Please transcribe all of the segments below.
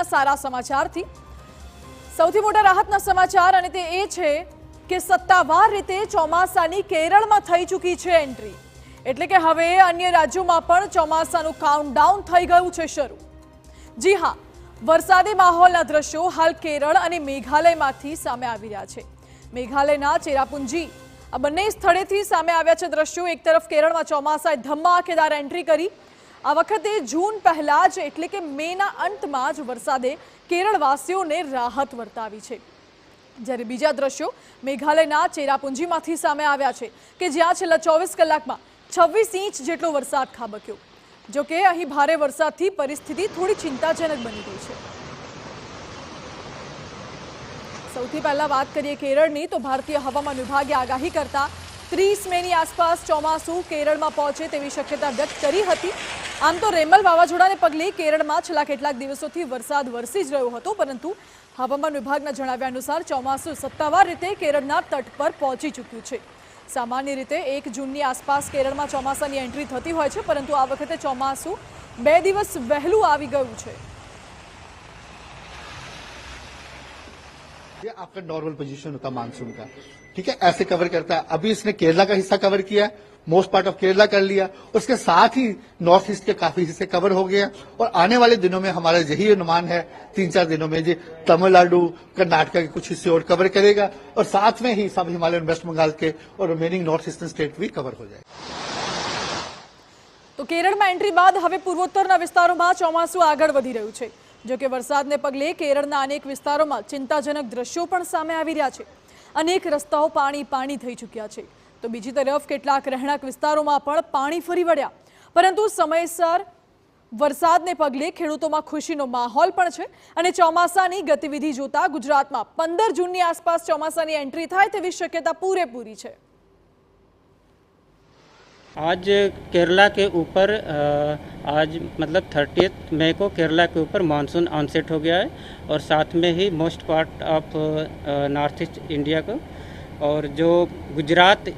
રાહતના સારા સમાચારથી સૌથી મોટા રાહતના સમાચાર અને તે એ છે કે સત્તાવાર રીતે ચોમાસાની કેરળમાં થઈ ચૂકી છે એન્ટ્રી, એટલે કે હવે અન્ય રાજ્યોમાં પણ ચોમાસાનું કાઉન્ટડાઉન થઈ ગયું છે શરૂ। જી હા, વરસાદી માહોલના દ્રશ્યો હાલ કેરળ અને મેઘાલયમાંથી સામે આવી રહ્યા છે। મેઘાલયના ચેરાપુંજી આ બંને સ્થળેથી સામે આવ્યા છે દ્રશ્યો। એક તરફ કેરળમાં ચોમાસાએ ધમાકેદાર એન્ટ્રી કરી। આ વખતે જૂન પહેલા જ એટલે કે મેના અંતમાં જ વરસાદે કેરળવાસીઓને રાહત વર્તાવી છે, જ્યારે બીજા દ્રશ્યો મેઘાલયના ચેરાપુંજીમાંથી સામે આવ્યા છે કે જ્યાં છેલ્લા 24 કલાકમાં 26 ઇંચ જેટલો વરસાદ ખાબક્યો। જો કે અહીં ભારે વરસાદથી પરિસ્થિતિ થોડી ચિંતાજનક બની ગઈ છે। સૌથી પહેલા વાત કરીએ કેરળની, તો ભારતીય હવામાન વિભાગે આગાહી કરતા 30 મેની આસપાસ ચોમાસું કેરળમાં પહોંચે તેવી શક્યતા વ્યક્ત કરી હતી। આમ તો રેમલ વાવાઝોડાને પગલે કેરળમાં છેલ્લા કેટલાક દિવસોથી વરસાદ વરસી જ રહ્યો હતો, પરંતુ હવામાન વિભાગના જણાવ્યા અનુસાર ચોમાસું સત્તાવાર રીતે કેરળના તટ પર પહોંચી ચૂક્યું છે। સામાન્ય રીતે 1 જૂનની આસપાસ કેરળમાં ચોમાસાની એન્ટ્રી થતી હોય છે, પરંતુ આ વખતે ચોમાસું 2 દિવસ વહેલું આવી ગયું છે। ये आपका नॉर्मल पोजीशन होता मानसून का, ठीक है, ऐसे कवर करता है। अभी इसने केरला का हिस्सा कवर किया है, मोस्ट पार्ट ऑफ केरला कर लिया, उसके साथ ही नॉर्थ ईस्ट के काफी हिस्से कवर हो गए हैं और आने वाले दिनों में हमारा यही अनुमान है 3-4 दिनों में जी तमिलनाडु कर्नाटक के कुछ हिस्से और कवर करेगा और साथ में ही सब हिमालयन वेस्ट बंगाल के और रिमेनिंग नॉर्थ ईस्टर्न स्टेट भी कवर हो जाए। તો કેરળમાં એન્ટ્રી બાદ હવે પૂર્વોત્તરના વિસ્તારોમાં ચોમાસું આગળ વધી રહ્યું છે। જો કે વરસાદને પગલે કેરળના અનેક વિસ્તારોમાં ચિંતાજનક દ્રશ્યો પણ સામે આવી રહ્યા છે। અનેક રસ્તાઓ પાણી થઈ ચૂક્યા છે, તો બીજી તરફ કેટલાક રહેણાંક વિસ્તારોમાં પણ પાણી ફરી વળ્યા। પરંતુ સમયસર વરસાદને પગલે ખેડૂતોમાં ખુશીનો માહોલ પણ છે અને ચોમાસાની ગતિવિધિ જોતા ગુજરાતમાં 15 જૂનની આસપાસ ચોમાસાની એન્ટ્રી થાય તેવી શક્યતા પૂરેપૂરી છે। आज केरला के ऊपर आज मतलब 30 मई को केरला के ऊपर मानसून ऑनसेट हो गया है और साथ में ही most part of north east India को, और जो गुजरात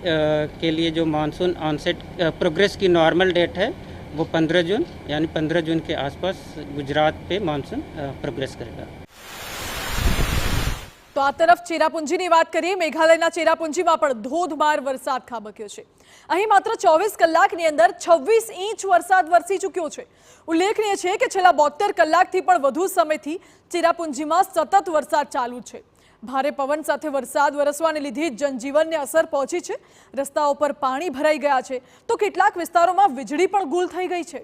के लिए जो मानसून ऑनसेट प्रोग्रेस की नॉर्मल डेट है वो 15 जून, यानी 15 जून के आसपास गुजरात पे मानसून प्रोग्रेस करेगा। તો આ તરફ ચેરાપુંજીની વાત કરીએ। મેઘાલયના ચેરાપુંજીમાં પણ ધોધમાર વરસાદ ખાબક્યો છે। અહીં માત્ર 24 કલાકની અંદર 26 ઇંચ વરસાદ વરસી ચૂક્યો છે। ઉલ્લેખનીય છે કે છેલ્લા 72 કલાકથી પણ વધુ સમયથી ચેરાપુંજીમાં સતત વરસાદ ચાલુ છે। ભારે પવન સાથે વરસાદ વરસવાને લીધે જનજીવનને અસર પહોંચી છે। રસ્તાઓ પર પાણી ભરાઈ ગયા છે, તો કેટલાક વિસ્તારોમાં વીજળી પણ ગુલ થઈ ગઈ છે।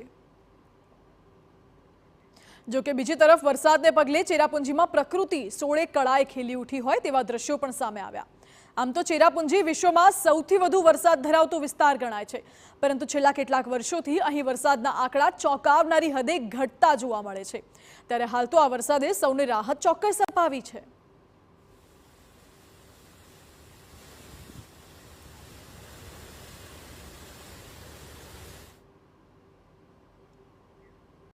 જો કે બીજી તરફ વરસાદને પગલે ચેરાપુંજીમાં પ્રકૃતિ સોળે કળાએ ખીલી ઉઠી હોય તેવા દ્રશ્યો પણ સામે આવ્યા। આમ તો ચેરાપુંજી વિશ્વમાં સૌથી વધુ વરસાદ ધરાવતો વિસ્તાર ગણાય છે, પરંતુ છેલ્લા કેટલાક વર્ષોથી અહીં વરસાદના આંકડા ચોંકાવનારી હદે ઘટતા જોવા મળે છે। ત્યારે હાલ તો આ વરસાદે સૌને રાહત ચોક્કસ અપાવી છે।